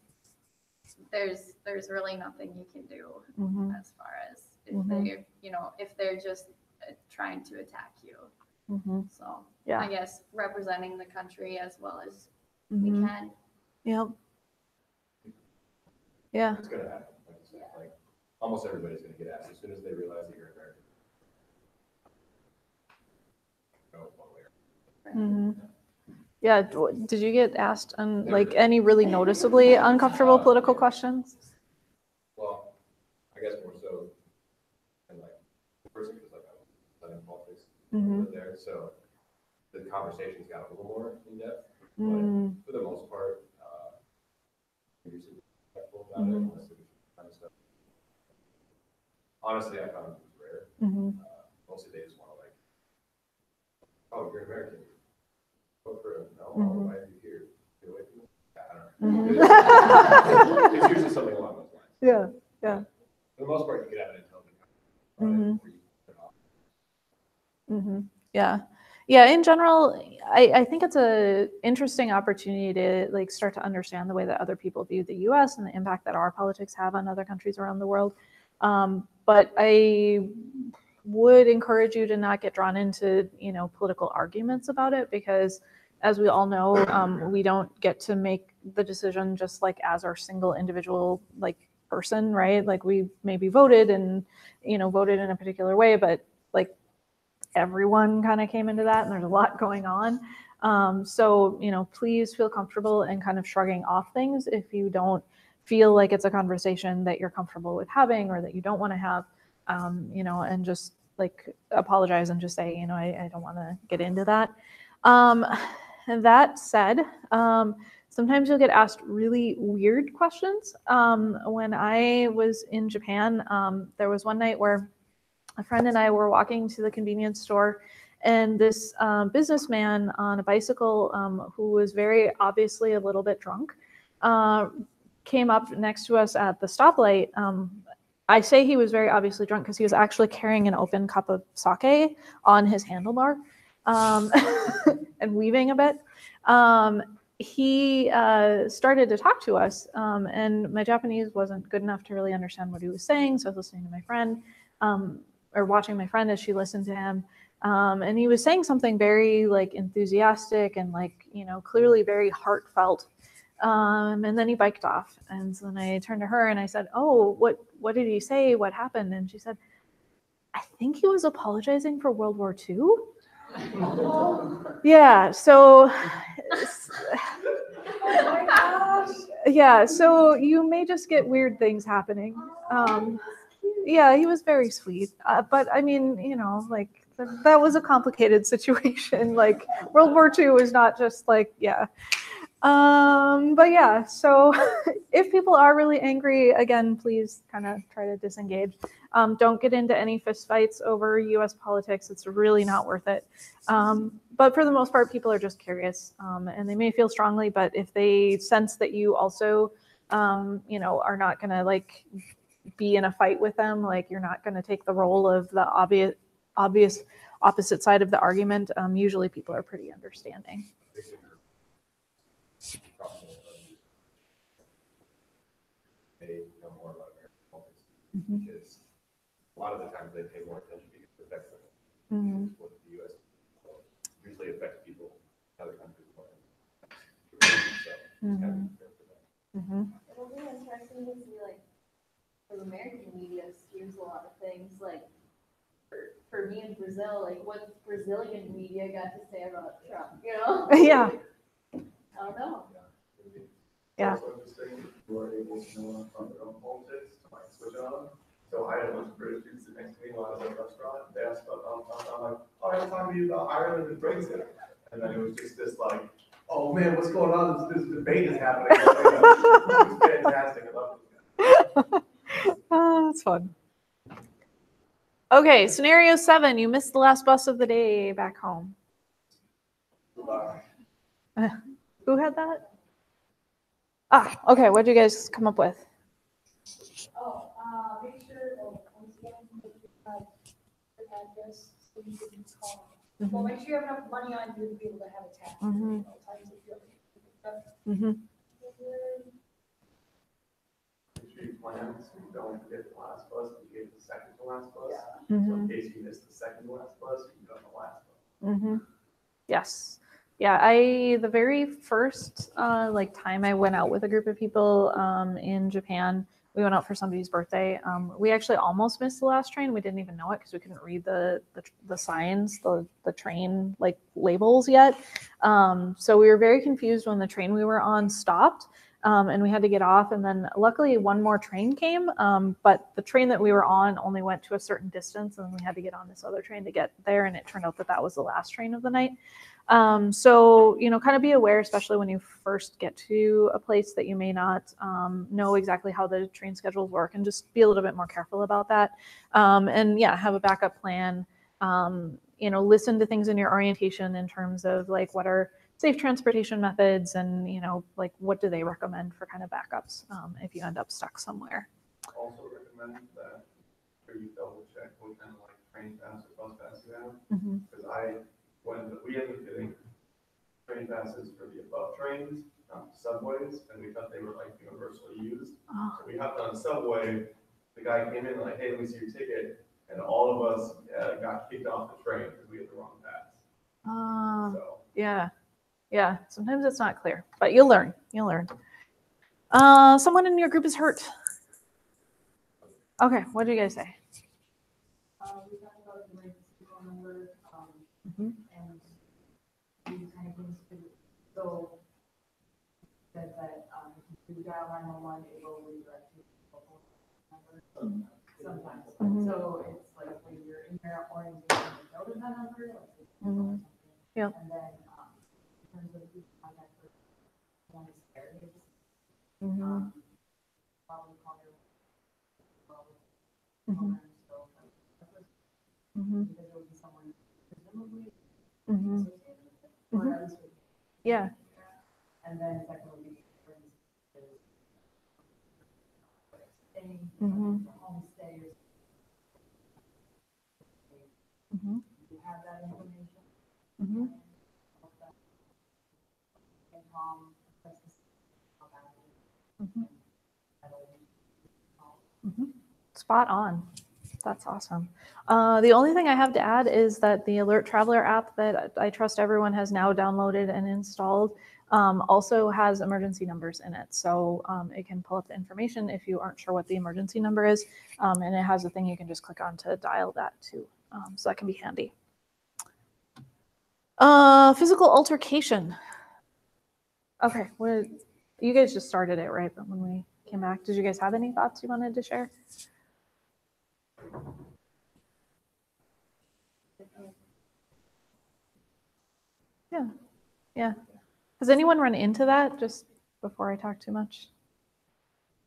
there's really nothing you can do Mm-hmm. as far as if they're just trying to attack you. Mm-hmm. So Yeah. I guess representing the country as well as Mm-hmm. we can. Yep. Yeah. It's gonna happen, like you said, like, almost everybody's gonna get asked as soon as they realize that you're American. Go one way or Mm-hmm. Yeah. Did you get asked like any really noticeably uncomfortable political questions? well, I guess more so, and like, first because like I was studying politics over there, so the conversations got a little more in depth. Mm-hmm. But for the most part, you're super respectful about it, unless it was kind of stuff. Honestly, I found it was rare. Mm-hmm. Mostly they just want to like, oh, you're American. Vote for him. No, why are you here? Get away from me. It's usually something along those lines. Yeah. Yeah. For the most part, you could have an intelligent Mm-hmm. conversation where you put it off. Mm-hmm. Yeah. Yeah. In general, I think it's a interesting opportunity to like start to understand the way that other people view the U.S. and the impact that our politics have on other countries around the world. But I would encourage you to not get drawn into, political arguments about it, because as we all know, we don't get to make the decision just like as our single individual like person, right? Like we maybe voted and, voted in a particular way, but like everyone kind of came into that and there's a lot going on. So, please feel comfortable and kind of shrugging off things if you don't feel like it's a conversation that you're comfortable with having or that you don't want to have, and just like apologize and just say, I don't want to get into that. That said, sometimes you'll get asked really weird questions. When I was in Japan, there was one night where a friend and I were walking to the convenience store, and this businessman on a bicycle, who was very obviously a little bit drunk, came up next to us at the stoplight. I say he was very obviously drunk because he was actually carrying an open cup of sake on his handlebar, and weaving a bit. He started to talk to us, and my Japanese wasn't good enough to really understand what he was saying, so I was listening to my friend, or watching my friend as she listened to him. And he was saying something very like enthusiastic and like, clearly very heartfelt. And then he biked off. And so then I turned to her and I said, oh, what did he say? What happened? And she said, I think he was apologizing for World War II. Yeah, so Oh my gosh. yeah, so you may just get weird things happening. Yeah, he was very sweet. But I mean, like that was a complicated situation. Like World War II is not just like, yeah. But yeah, so if people are really angry, again, please kind of try to disengage. Don't get into any fist fights over US politics. It's really not worth it. But for the most part, people are just curious, and they may feel strongly, but if they sense that you also, are not going to like be in a fight with them, like you're not going to take the role of the obvious opposite side of the argument, usually people are pretty understanding. They know more about American politics Mm-hmm. because a lot of the times they pay more attention because it affects them. Mm-hmm. What the U.S. usually affects people in other countries more. So it's kind of fair for them. Mm-hmm. It'll be interesting to see like American media skews a lot of things, like, for me in Brazil, like, what Brazilian media got to say about Trump, you know? Yeah. I don't know. Yeah. It's also interesting, you are able to know on their own politics, to like switch it on. So I had a bunch of British people sit next to me while I was at a restaurant, they asked about Donald Trump, I'm like, oh, I'm talking to you about Ireland and Brexit. And then it was just this like, oh man, what's going on, this debate is happening. It was fantastic, I love it. Oh, that's fun. Okay, scenario 7. You missed the last bus of the day back home. Who had that? Ah, okay. What did you guys come up with? Oh, make sure, once again, make sure you have the address so you can call. Well, make sure you have enough money on you to be able to have a tax. Mhm. Times if you have- Mm-hmm. Make sure you plan, so you don't forget the last bus, but you get the second to last bus. So Mm-hmm. in case you miss the second to last bus, you got the last bus. Mm-hmm. Yes. Yeah, the very first like time I went out with a group of people in Japan, we went out for somebody's birthday. We actually almost missed the last train. We didn't even know it because we couldn't read the signs, the train like labels yet. So we were very confused when the train we were on stopped. And we had to get off, and then luckily one more train came, but the train that we were on only went to a certain distance, and we had to get on this other train to get there, and it turned out that that was the last train of the night. So, you know, kind of be aware, especially when you first get to a place that you may not know exactly how the train schedules work, and just be a little bit more careful about that. And yeah, have a backup plan. You know, listen to things in your orientation in terms of like what are safe transportation methods, and you know, like what do they recommend for kind of backups if you end up stuck somewhere. Also recommend that you double check what kind of like train pass or bus pass you have. Mm-hmm. Because we ended up getting train passes for the above trains, subways, and we thought they were like universally used. Oh. So we hopped on a subway, the guy came in like, hey, let me see your ticket, and all of us got kicked off the train because we had the wrong pass. So. Yeah. Yeah, sometimes it's not clear, but you'll learn. You'll learn. Someone in your group is hurt. Okay, what do you guys say? We talked about the emergency phone number, Mhm. and we kind of things to, so said that, if you dial 911, it will redirect you to the phone number sometimes. Mhm. So it's like when you're in your orientation, you go to that number, like, Mhm. Yep. and then, in terms of who to contact for one is areas, Mhm. probably call your, Mhm. so, Mhm. because it would be someone presumably Mhm. associated with it, or at least with. Yeah. And then second would be staying, Mhm. homestay, Mhm. you have that information. Mhm. And Mhm. Mhm. Spot on. That's awesome. The only thing I have to add is that the Alert Traveler app that I trust everyone has now downloaded and installed also has emergency numbers in it. So it can pull up the information if you aren't sure what the emergency number is. And it has a thing you can just click on to dial that too. So that can be handy. Physical altercation. Okay, you guys just started it, right? But when we came back, did you guys have any thoughts you wanted to share? Yeah, yeah. Has anyone run into that just before I talk too much?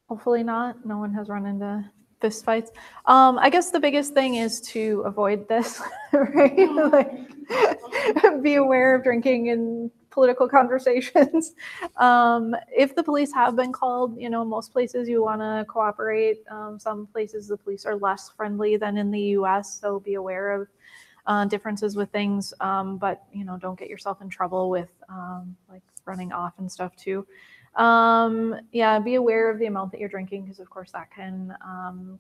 Hopefully not. No one has run into fist fights. I guess the biggest thing is to avoid this, right? Like, be aware of drinking in political conversations. If the police have been called, you know, most places you want to cooperate. Some places the police are less friendly than in the US, so be aware of differences with things, but you know, don't get yourself in trouble with like running off and stuff too. Yeah, be aware of the amount that you're drinking, because of course that can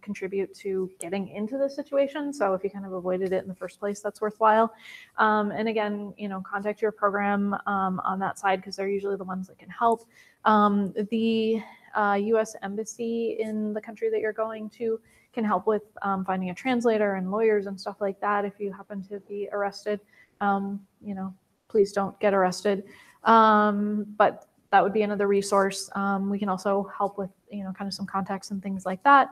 contribute to getting into the situation. So if you kind of avoided it in the first place, that's worthwhile. And again, you know, contact your program on that side, because they're usually the ones that can help. The U.S. Embassy in the country that you're going to can help with finding a translator and lawyers and stuff like that if you happen to be arrested. Please don't get arrested. But that would be another resource. We can also help with, kind of some contacts and things like that.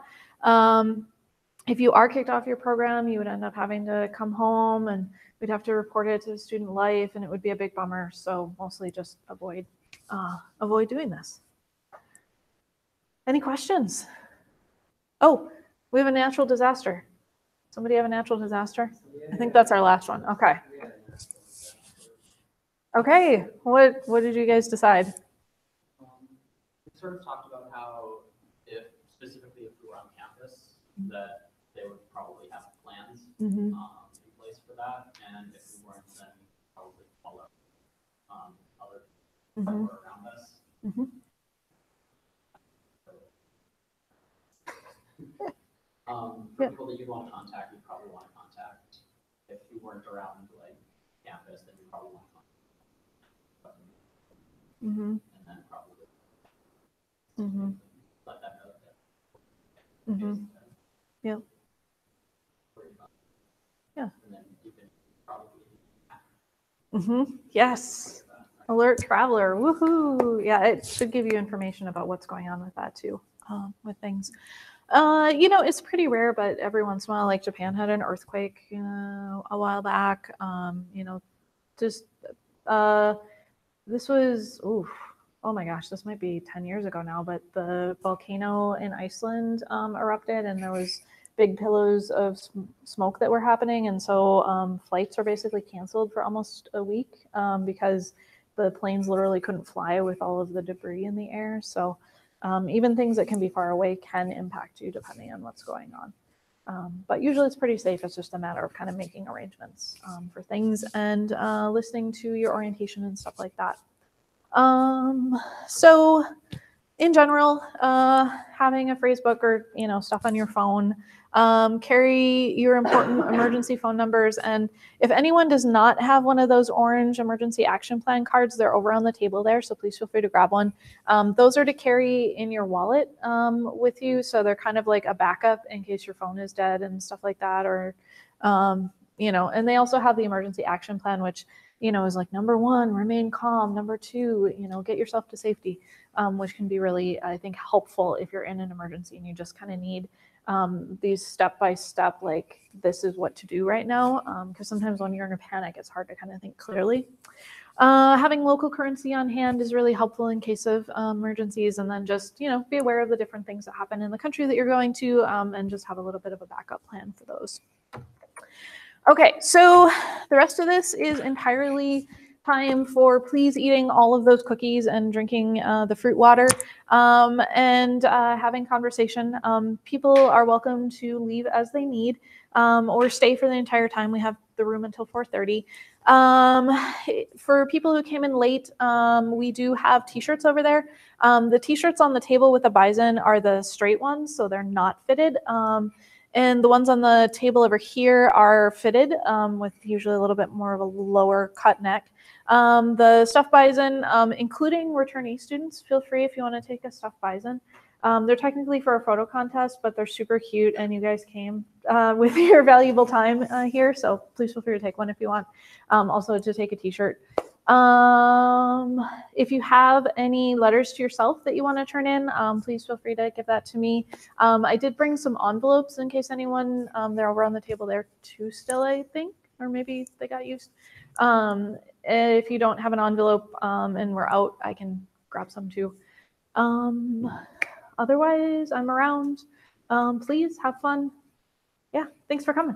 If you are kicked off your program, you would end up having to come home and we'd have to report it to Student Life and it would be a big bummer. So mostly just avoid doing this. Any questions? Oh, we have a natural disaster. Somebody have a natural disaster? I think that's our last one. Okay. Okay, what did you guys decide? We sort of talked about how specifically if we were on campus, that they would probably have plans in place for that, and if we weren't, then probably follow other people that were around us. For people that you'd want to contact, you'd probably want to contact. If you weren't around like campus, then you probably want to contact. And then probably let them know that. Yeah. Yeah. And then you can probably. Yes. Alert traveler. Woohoo. Yeah, it should give you information about what's going on with that too, with things. It's pretty rare, but every once in a while, like Japan had an earthquake, a while back. This was, oh my gosh, this might be 10 years ago now, but the volcano in Iceland erupted and there was big pillows of smoke that were happening. And so flights are basically canceled for almost a week because the planes literally couldn't fly with all of the debris in the air. So even things that can be far away can impact you depending on what's going on. But usually it's pretty safe. It's just a matter of kind of making arrangements for things and listening to your orientation and stuff like that. So in general, having a phrase book or, stuff on your phone, carry your important emergency phone numbers. And if anyone does not have one of those orange emergency action plan cards, they're over on the table there. So please feel free to grab one. Those are to carry in your wallet with you. So they're kind of like a backup in case your phone is dead and stuff like that. Or, and they also have the emergency action plan, which, is like number 1, remain calm. Number 2, get yourself to safety, which can be really, I think, helpful if you're in an emergency and you just kind of need these step-by-step, like this is what to do right now. Because sometimes when you're in a panic, it's hard to kind of think clearly. Having local currency on hand is really helpful in case of emergencies, and then just, be aware of the different things that happen in the country that you're going to, and just have a little bit of a backup plan for those. Okay, so the rest of this is entirely time for please eating all of those cookies and drinking the fruit water and having conversation. People are welcome to leave as they need or stay for the entire time. We have the room until 4:30. For people who came in late, we do have t-shirts over there. The t-shirts on the table with the bison are the straight ones, so they're not fitted. And the ones on the table over here are fitted with usually a little bit more of a lower cut neck. The stuffed bison, including returnee students, feel free if you want to take a stuffed bison. They're technically for a photo contest, but they're super cute and you guys came with your valuable time here. So please feel free to take one if you want. Also to take a t-shirt. If you have any letters to yourself that you want to turn in, please feel free to give that to me. I did bring some envelopes in case anyone, they're over on the table there too still, I think, or maybe they got used. If you don't have an envelope and we're out, I can grab some too. Otherwise, I'm around. Please have fun. Yeah, thanks for coming.